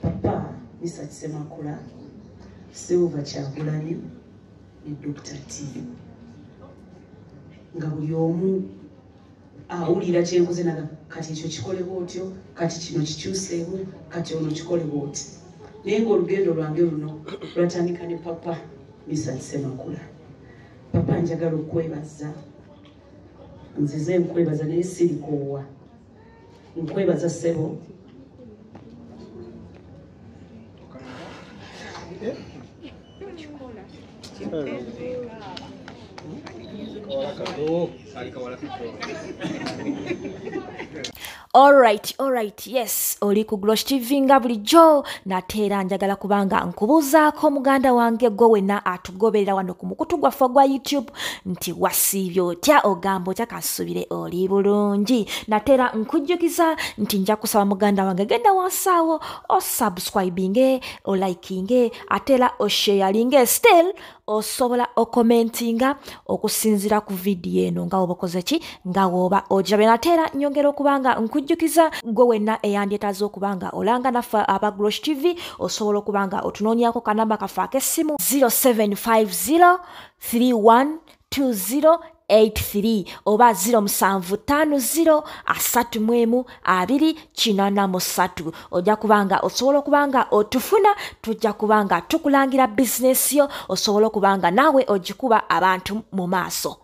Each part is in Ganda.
Papa Mr. Semakula, Silver Kyagulanyi ne Dr. T. Nga buli omu awulira kyenkoze naga kati ekyo kikole bwotyo, kati kino kikyuseemu, kati ono kikole bwoti. Naye ng'olugendo lwange luno lwatandika ne Papa Mr. Semakula. Papa njagala okwebaza, nzize nkwebaza naye sirikoowa. Nkwebaza ssebo. All right, yes. Oli ku Glosh TV nga bulijjo nateera njagala kubanga nkubuuzaako muganda wange gwe wenna atugoberera wano ku mukutu gwaffe gwa YouTube nti wasiibye otya ogamba otya kasubire oli bulungi. Nateera nkujjukiza nti nja kusaba muganda wange genda wansaawo osubscribinge, olikinge, ateera osharinge, still osobola okomentinga okusinzira ku video eno nga woba okoze ki nga woba ojabe. Nateera nyongera okubanga nkujjukiza gwe wenna eyandyetaaza okubanga olanga naffe aba Glosh TV osobola okubanga otunoonyako kanamba kaffe ak'essimu 0750312083 oba 0750312083. ojja kubanga osobola okubanga otufuna, tujja kubanga tukulangira bizinesi yo, osobola okubanga naawe ogikuba abantu mu maaso.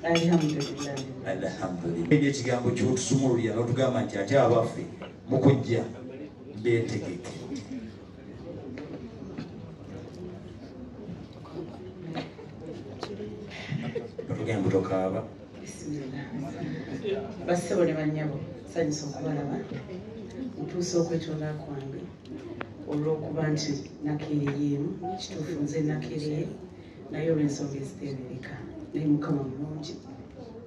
Alhamdulillah. Ekigambo ky'otusumululira n'otugamba nti ate abaffe mukujja beetegeke. Otugamba tokaaba. Bassebo ne bannyabo nsanyusa okubalaba. Ntuuse okwetoola kwange olw'okuba nti nakeereyeemu, kituufu nze nakeereye naye olw'ensonga eziteebereka. Naye Mukama mulungi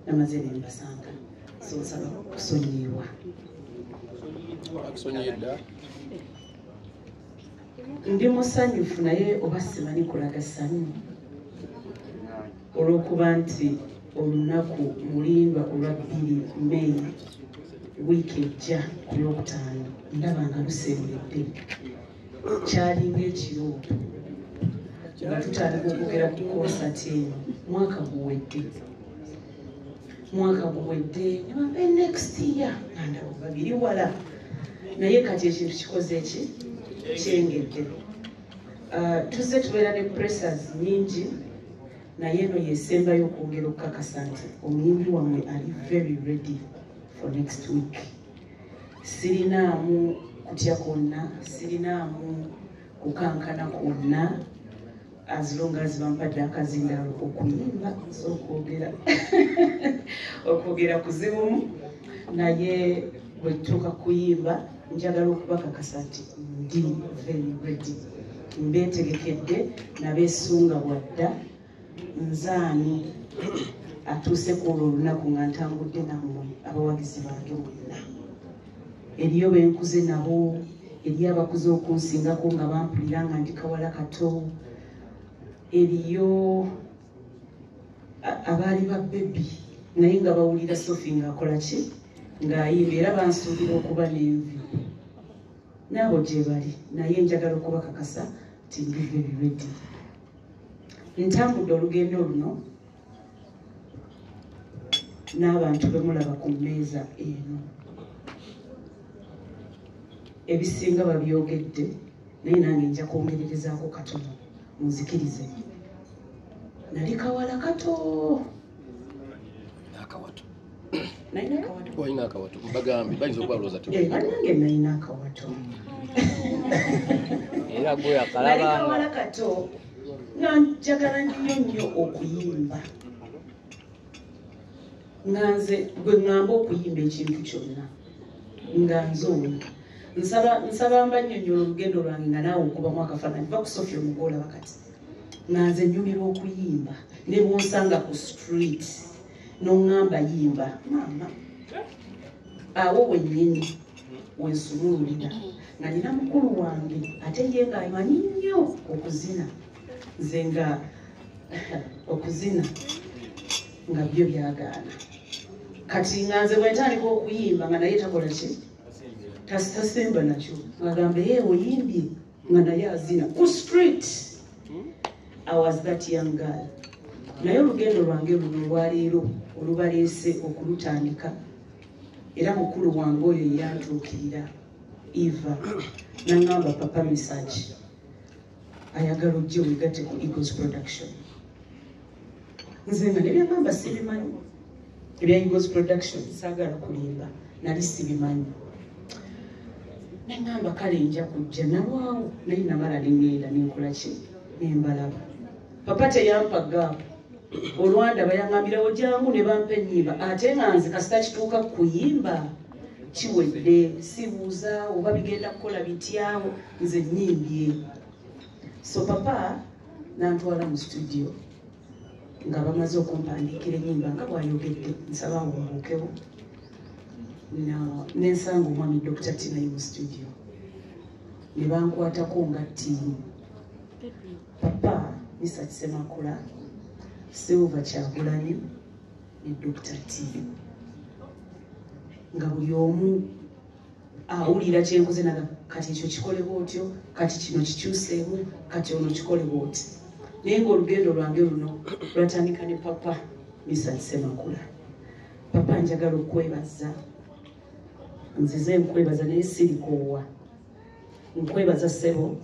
namaze ne mbasanga, so nsaba kusonyiibwa. Ndi musanyufu naye oba simanyi kulaga ssanyu olw'okuba nti olunaku mulindwa olwa 2 May wiiki ejja ku Lwokutaano ndaba nga lusembedde. Kyalinga ekirooto nga tutandika okwogera ku konsati eno mwaka guwedde ne next year ndaba babiri wala, naye kati ekintu kikoze eki kyengedde. Tuzze tubeera ne pressures nyingi naye eno yesembayo okwongera okukakasa nti omuyimbi wammwe ali very ready for next week. Sirinaamu kutya kwonna, sirinaamu kukankana kwonna, as long as bampadde akazindaalo okuyimba okwogera kuzibumu, naye bwe tutuuka kuyimba njagala okubakakasa nti ndi very ready, mbeetegekedde nabeesunga bwadda. Nzaani atuuse ku olwo olunaku nga ntambudde nammwe abawagizi bange mwenna. Eriyo benkuze nabo, eriyo abakuze okunsingako nga bampulira nga ndi kawala kato, eriyo abaali ba bebi naye nga bawulira Sophie ng'akola ki ng'ayimba era bansuubira okuba n'envi. Naabo gye bali naye njagala okubakakasa nti ndi very ready. Ntambudde olugendo luno n'abantu bemulaba ku mmeeza eno ebisinga babyogedde naye nange nja kwongererezaako katono munzikirize. Nali kawala kato. Nalina akawato. Walina akawato. Mbagambi bayinza okubalooza tu. Nange nalina akawato. Era gwe akalaba. Nali kawala kato. Njagala nnyo okuyimba. Nganze gwe ngamba okuyimba ekintu kyonna nga nzoola. Nsaba mbannyonnyola olugendo lwange nga naawe okubamu akafaananyi va ku Sophie omugoola bakati. Nganze nnyumirwa okuyimba ne bw'onsanga ku street n'oŋŋamba yimba maama. Awo wennyini wensumululira nga nina mukulu wange ate ye ng'amanyi nnyo okuzina. Nze nga okuzina nga byo byagaana. Kati nganze bwe ntandika okuyimba nga naye takola ki tasemba nakyo ngagamba oyimbye nga naye azina ku street. I was that young girl. Naye olugendo lwange luno olwaleero olubaleese okulutandika era mukulu wange oyo yantuukirira Eva n'angamba papa message ayagala ojje weegatte ku Eagles Production. Nze nga nebyagamba sibimanyi ebya Eagles Production saagala kulimba nali sibimanyi. Nengamba kale nja kujja nalwawo naye namala nengenda nenkola ki nembalaba. Papa teyampa gaapu olwandaba yangambirawo jangu ne bampa ennyimba ate nga nze kasita kituuka kuyimba kiwedde sibuuza oba bigenda kukola bityawo nze nyimbye. So papa nantwala mu studio nga bamaze okumpandiikira ennyimba nga bwayogedde nsaba ngombuukewo nensanga omwami Dr. Tinayi mu studio ne bankwatako nga ttiimu. Papa Mr. Kisemakula, Silver Kyagulanyi ne Dr. T. Nga buli omu awulira kyenkoze naga kati ekyo kikole bwotyo, kati kino kikyuseemu, kati ono kikole bwoti. Naye ng'olugendo lwange luno lwatandika ne papa Mr. Kisemakula. Papa njagala okwebaza. Nzize nkwebaza naye sirikoowa. Nkwebaza ssebo.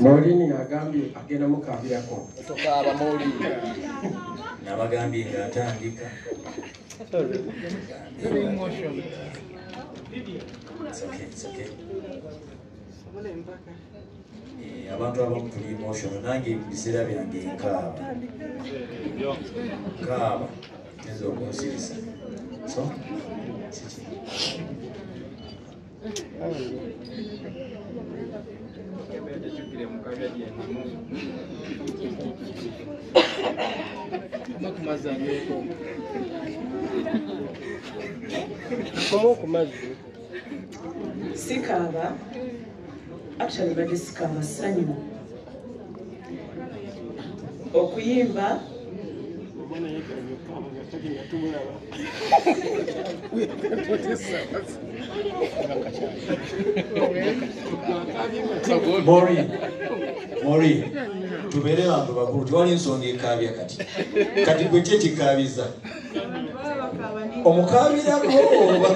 Maulini agambye agenda mukabirako. Tokaaba Maulini. Nabagambye ng'atandika. It's okay. Abantu abamu tuli emotional nange ebiseera byange nkaaba ngenza okunsirisa so sikaaba actually badde sikaaba sanyu okuyimba Mori tubeere bantu bakulu tewali nsonga ekaabya kati gwe kye kikaabiza omukaabirako oba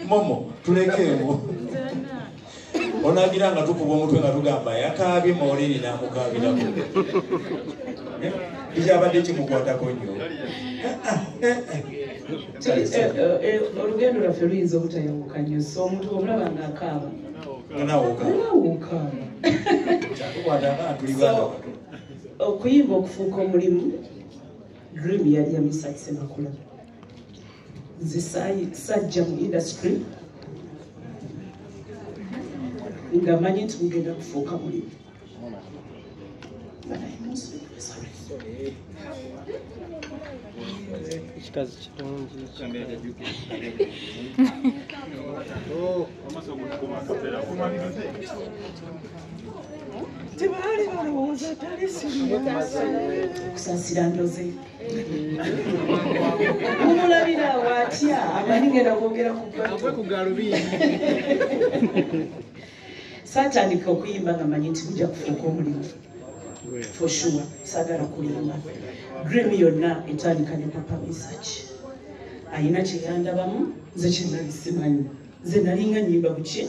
momo tulekeemu onagira nga tukuba omutwe nga tugamba yakaabye Maulini n'amukaabirako ekyabadde kimukwatako nnyo olugendo lwaffe luyinza obutayawuka nnyo so omuntu omulaba ng'akaaba nawukaaba okuyimba okufuuka omulimu dream yali ya Mr. Kisemakula. Nze sajja mu industry nga manyi nti mugenda kufuuka mulimu. Ekikazi kirungi tebaali balowooza tali okusaasira ndoze mumulabira awo atya amanyi ngenda kwogera ku galubindi saatandika okuyimba nga manyi nti kujja kufuuka omulimu for sure saagala kulimba dream yonna etandika ne papa Message ayina kyeyandabamu nze kyenali simanyi nze nalinga nyimba buki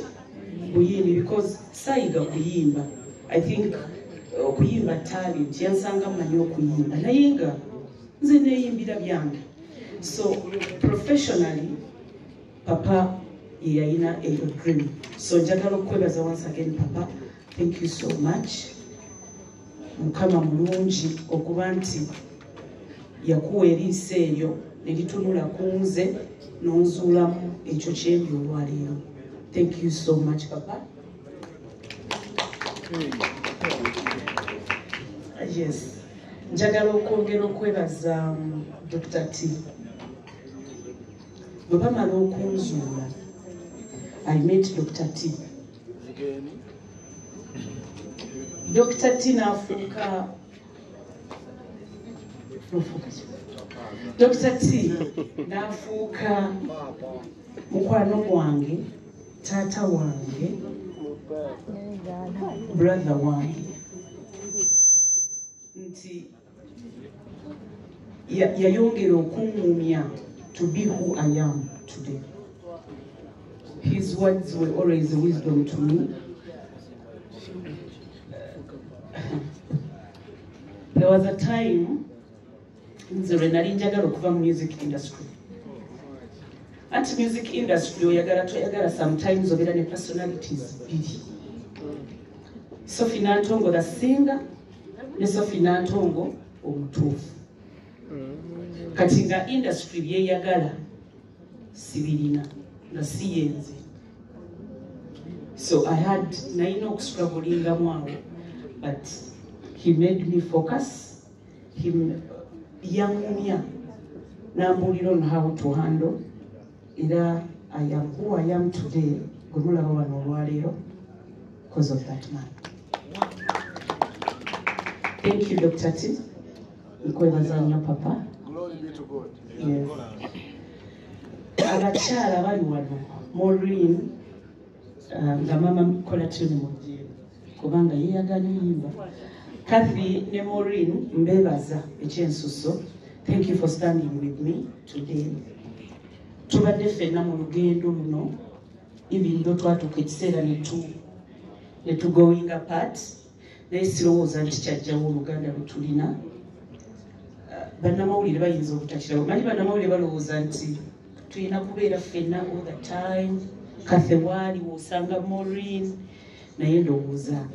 buyimbi because saayiga kuyimba I think okuyimba talent yansanga manyi okuyimba naye nga nze neeyimbira byange so professionally papa yeyayina eyo dream so njagala okwebaza once again papa thank you so much mukama mulungi okuba nti yakuwa eriisa eryo ne litunula ku nze n'onzuulamu ekyo kyembi olwaleero thank you so much papa. Yes. njagala okwongera okwebaza Dr. T. Bwe bamala okunzuula, I met Dr. T. Dr. T n'afuuka Dr. T n'afuuka mukwano gwange, taata wange, brother wange. Nti yayongera okuŋŋumya to be who I am today. His words were always wisdom to me. There was a time nze nali njagala okuva mu music industry. Anti music industry oyagala sometimes obeera ne personalities bbiri. Sophie Nantongo the singer ne Sophie Nantongo omutuufu. Kati nga industry byeyagala sibirina nga siyenze. So I had nalina okustrugglingamu awo, but he made me focus. Yaŋŋumya n'ambuulira on how to handle. Era I am who I am today, gwe mulaba wano olwaleero, because of that man. Thank you, Dr. T. Nkwebaza nnyo papa. Glory be to God. Yes. Abakyala bali wano, Maureen, nga mama Kolatuni mujje, kubanga yeyagala yimba. Kathy ne Maureen mbebaza ekyensuso. Thank you for standing with me today. Tubadde ffenna mu lugendo luno, even though twatuuka ekiseera ne going apart, naye sirowooza nti kyajjawo oluganda lwe tulina. Bannamawulire bayinza obutakirawo. Manyi bannamawulire balowooza nti tulina kubeera ffenna all the time. Kathe waali w'osanga Maureen, naye ndowooza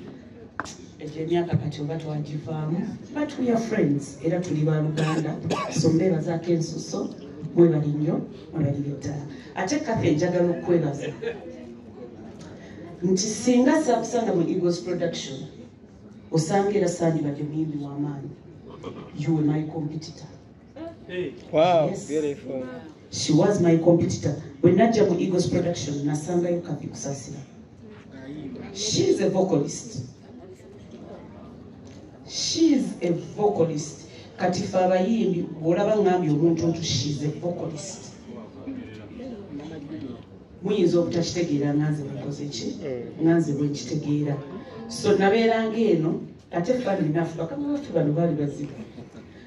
egyo emyaka kati oba twagivaamu. But we are friends, era tuli baluganda, so mbeebazaako ensuso, mwebali nnyo, mwebali ddala. Ate Kathe njagala okwebaza nti singa saakusanga mu Eagles Production, osanga era sandibadde muyimbi w'amaanyi. You were my competitor. Wow, Yes. beautiful. She was my competitor. When najja mu Eagles Production, nasangayo Kathy Kusasira. She is a vocalist. She is a vocalist. Kati ffe abayimbi bw'olaba ngambye omuntu nti she is a vocalist. Muyinza obutakitegeera nganze bwekoze ki? Nganze bwe nkitegeera. So nabeeranga eno, ate family naffe bakama baffe bano baali bazibu.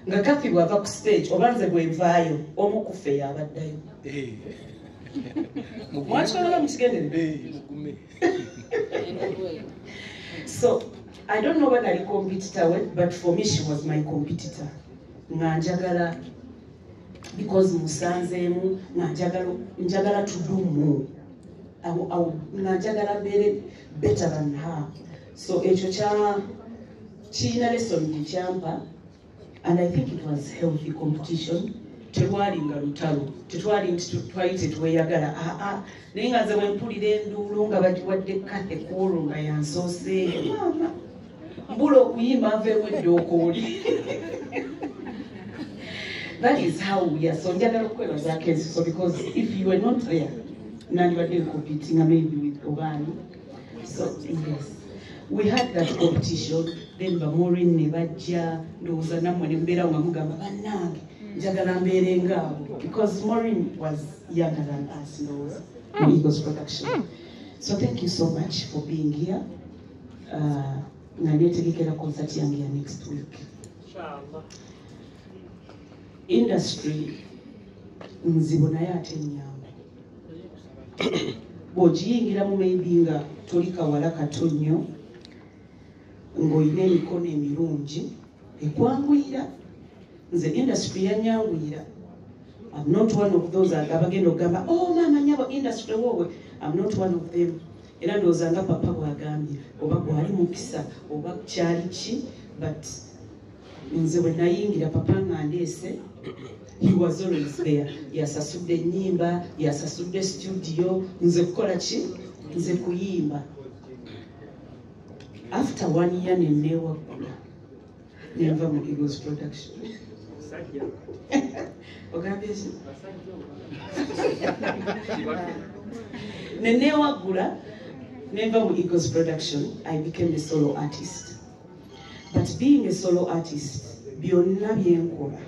Nga Kathy bw'ava ku stage oba nze bwe nvaayo, omu ku ffe y'abaddayo. Mwakikola mukigenderere? So I don't know whether I competitor with, but for me she was my competitor. Nga njagala, because musanzeemu, nga njagala to do more. Nga njagala mbeere better than her. So ekyo kiyina lesson gye kyampa, and I think it was healthy competition. Tetwali nga lutalo, tetwali nti twali tetweyagala. Naye nga nze bwe mpulira enduulu nga bagiwadde Kathe Kulu nga yansooseeyo, mama mbula okuyimba nveemu eddookooli. That is how we are. So njagala okwebazaako ensuso, because if you were not there, nandibadde competing maybe with Obani. So yes, we had that competition. Then Maureen ne bajja, ndowooza nammwe ne mubeera nga mugamba bannange njagala mbeere ngaabo, because Maureen was younger than us, ndowooza, in Eagles Production. So thank you so much for being here. Nga neetegekera concert yange ya next week. Industry nzibu naye ate nnyangu. Bw'ogiyingiramu maybe nga toli kawala kato nnyo, ng'olina emikono emirungi, ekwanguyira. Nze industry yanyanguyira. I'm not one of those abagenda okugamba, oh maama nyabo industry wowe. I'm not one of them. Era ndowooza nga papa bw'agambye, oba gwali mukisa, oba kyali ki, but nze bwe nayingira papa nga ndeese, he was always there. Yasasudde ennyimba, yasasudde studio, nze kukola ki? Nze kuyimba. After 1 year nenneewaggula, nenva mu Eagles Production. Ogambye ki? Nenewagula nenva mu Eagles Production, I became a solo artist. But being a solo artist, byonna byenkola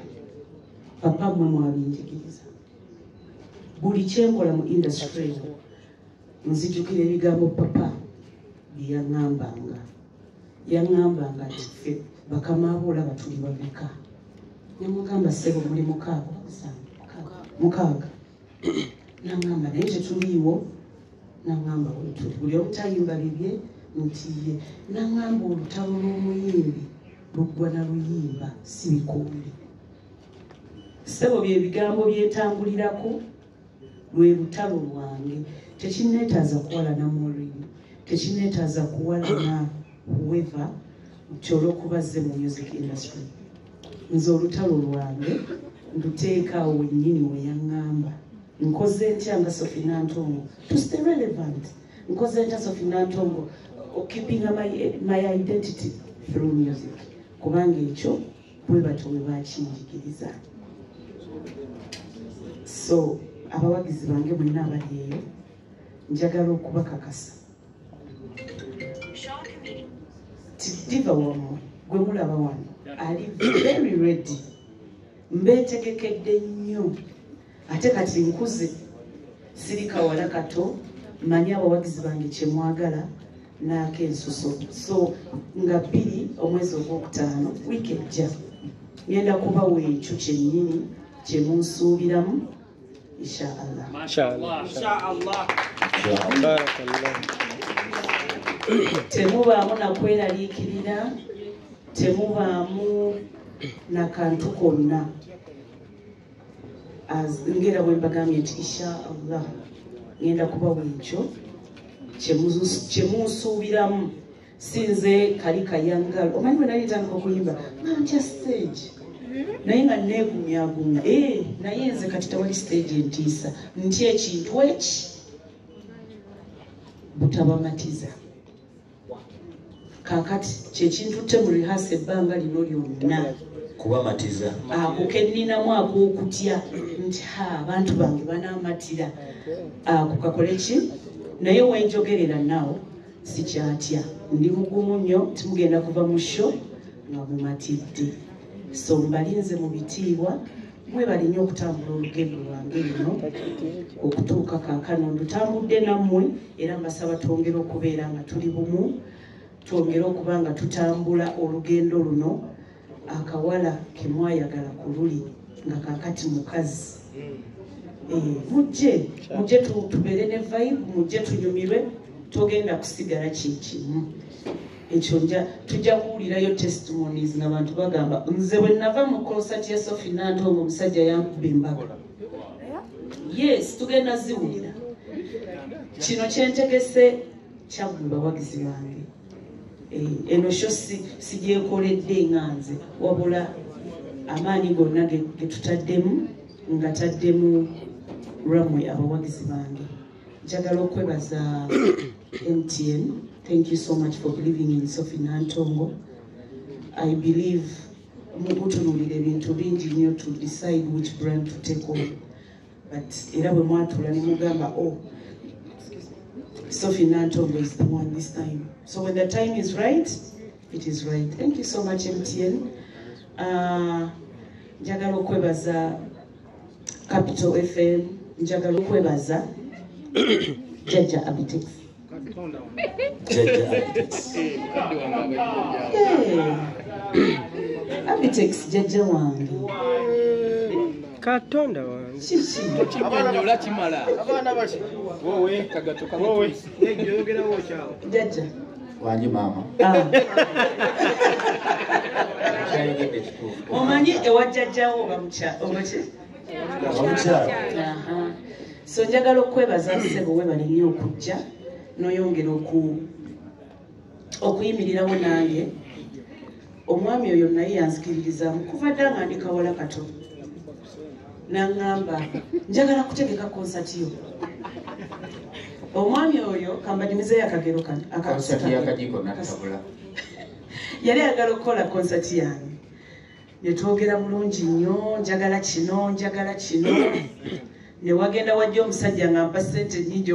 papa mwe mwabinjigiriza. Buli kyenkola mu industry nzijukira ebigambo papa byeyaŋŋambanga. Yaŋŋambanga nti ffe bakama aboola batuli babeka. Nemugamba ssebo muli mukaaga. Naŋŋamba naye tetuliiwo. Naŋŋamba weetuli. Buli omu tayimba bibye nti ye. Naŋŋamba olutalo lw'omuyimbi luggwa na luyimba si bikombe. Ssebo bye bigambo byentambulirako lwe lutalo lwange. Tekinneetaaza kuwala na Maureen, tekinneetaaza kuwala na whoever nti olw'okuba zze mu music industry. Nze olutalo lwange nduteekaawo wennyini we yaŋŋamba. Nkoze ntya nga Sophie Nantongo to stay relevant. Nkoze ntya Sophie Nantongo keeping my identity through music. Kubanga ekyo bwe batyo bwe bakinjigiriza. So abawagizi bange mwenna abali eyo njagala okubakakasa Diva wamwe gwe mulaba wano ali very ready. Mbeetegekedde nnyo ate kati nkuze siri kawala kato manyi abawagizi bange kye mwagala n'akensuso. So nga 2 omwezi ogwokutaano wiiki ejja ngenda kubawa ekyo kyennyini kye munsuubiramu inshaallah. Temubaamu nakweraliikirira, temubaamu nakantu konna. Ngera bwe mbagambye nti inshaallah ngenda kubawa ekyo kye munsuubiramu. Sinze kali kayangal omanyi bwe nali ntandika okuyimba ntya stage naye nga neegumyagumya naye nze kati tewali stage entiisa nti ekintu eki butabamatiza. Kakati kyekintu te mu rehearse ebbanga lino lyonna kubamatiza ako kenninamu ak'okutya nti abantu bange banaamatira ako kakole ki. Naye wenjogerera naawo sikyatya, ndi mugumu nnyo timugenda kuva mu show nga mumatidde. So mbalinze mu bitiibwa mwe balinye okutambula olugendo lwange luno okutuuka kaakano ndutambudde nammwe era mbasaba twongere okubeera nga tuli bumu, twongere okuba nga tutambula olugendo luno. Akawala ke mwayagala ku luli nga kaakati mukazi. Mujje tubeere ne vibe, mujje tunyumirwe, togenda kusigala kikimu. Ekyo tujja kuwulirayo testimonies ng'abantu bagamba nze bwe nava mu concert ya Sophie Nantongo omusajja yankuba embaga. Yes, tugenda ziwulira. Kino kyentegese kyammwe bawagizi bange. Eno sho sigyekoledde nga nze wabula amaanyi gonna ge tutaddemu nga taddemu lwammwe abawagizi bange. Njagala okwebaza MTN. Thank you so much for believing in Sophie Nantongo. I believe mukutunulira ebintu bingi nnyo to decide which brand to take on. But era bwe mwatula ne mugamba Sophie Nantongo is the one this time. So when the time is right, it is right. Thank you so much MTN. Njagala okwebaza Capital FM. Njagala okwebaza Jajja Abitex. Abitex Jajja wange. Katonda wange. Tokinyonyola kimala. Abaana baki? Wowe kagatoka. Wowe. Yogera wo kyao. Jajja. wangi mama. Omanyi ewajjajjawo obamukyala. So njagala okwebaza ssebo webale nnyo okujja n'oyongera okuyimirirawo nange. Omwami oyo naye yanzikiririzamu kuva dda nga ndi kawala kato. N'aŋŋamba njagala kutegeka konsati yo. Omwami oyo kambanyumizeeyo akagero kano. Konsati y'akajiiko n'atabula. Yali ayagala okukola konsati yange. ne twogera mulungi nnyo njagala kino ne wagenda wajja omusajja nga mpa ssente nnyingi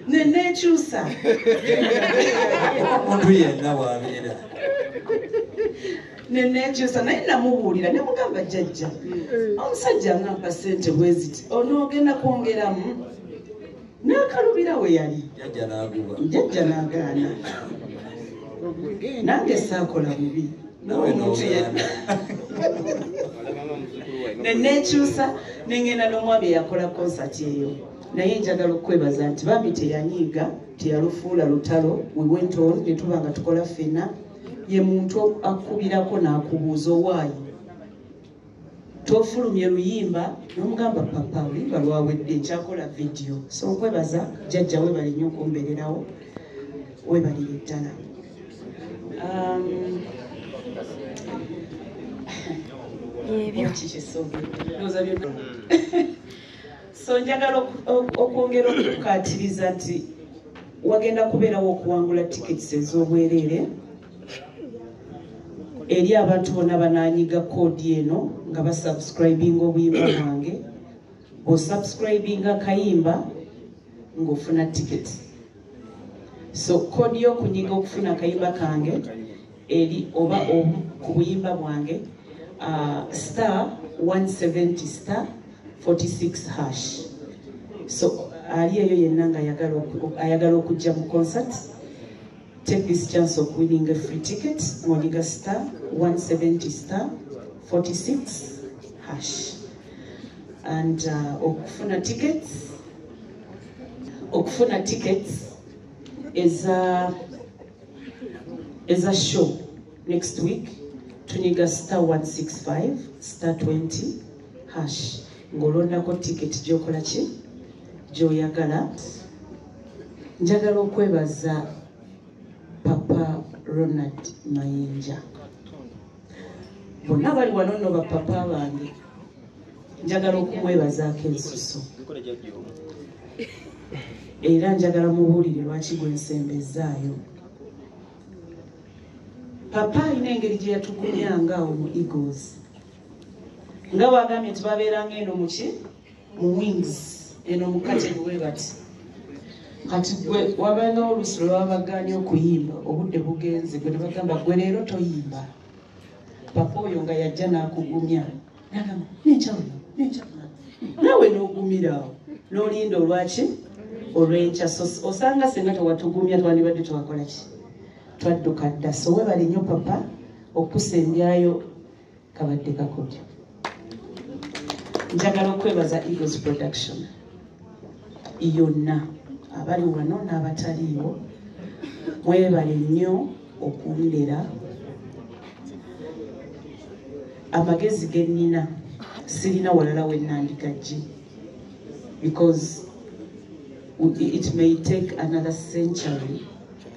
nenekyusa omuntu yenna wabeera nenekyusa naye namubuulira ne mugamba jjajja omusajja nga mpa ssente bweziti onoogenda kwongeramu n'akalubira we yali jjajja n'agaana nange saakola bubi omuntu yenna nenekyusa nengenda n'omwami eyakola konsati eyo naye njagala okwebaza nti bambi teyanyiiga teyalufuula lutalo we went on ne tuba nga tukola ffenna ye muntu akubirako n'akubuuza owaayi tofulumye luyimba n'omugamba papa oluyimba lwawedde nkyakola vidiyo so nkwebaza jjajja webali nnyo okumbeererawo webalire ddala so njagala okwongera okukatiriza nti wagenda kubeerawo okuwangula tickets ez'obwereere eri abantu bonna bananyiga koodi eno nga basubscribinga obuyimba bwange osubscribinga akayimba ng'ofuna ticket so koodi y'okunyiga okufuna akayimba kange eri oba ku buyimba bwange star 170 *46 hash so ali eyo yenna nga ayagala okujja mu concert take this chance of winning a free ticket ng'onyiga star 170 *46 hash and okufuna tickets is a show next week tunyiga star 165 star 20 hash ng'olondako ticket gy'okola ki gy'oyagala njagala okwebaza papa Ronald Mayinja bonna bali wano nno bapapa bange njagala okumwebazaako ensuso era njagala mubuulire lwaki gwe nsembezaayo papa alina engeri gye yatugumyanga awo mu Eagles nga bwagambye nti babeeranga eno muki mu wings eno mukate bwe bati kati gwe wabangawo oluusi lwe babagaanye okuyimba obudde bugenze gwe ne bagamba gwe leero toyimba papa oyo nga yajja n'akugumya nagamba nenkyawuno naawe n'ogumirawo n'olinda olwaki olw'enkya osanga singa tewatugumya twandibadde twakola ki twadduka dda so webale nnyo papa okusembyayo kabadde kakodyo njagala okwebaza Eagles Production yonna abali wano n'abataliiwo mwebale nnyo okundera amagezi ge nnina sirina walala we nnandigajje because it may take another century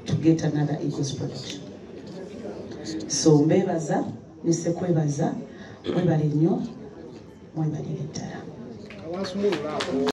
to get another Eagles Production so mbebaza nesekwebaza mwebale nnyo mwebalire ddala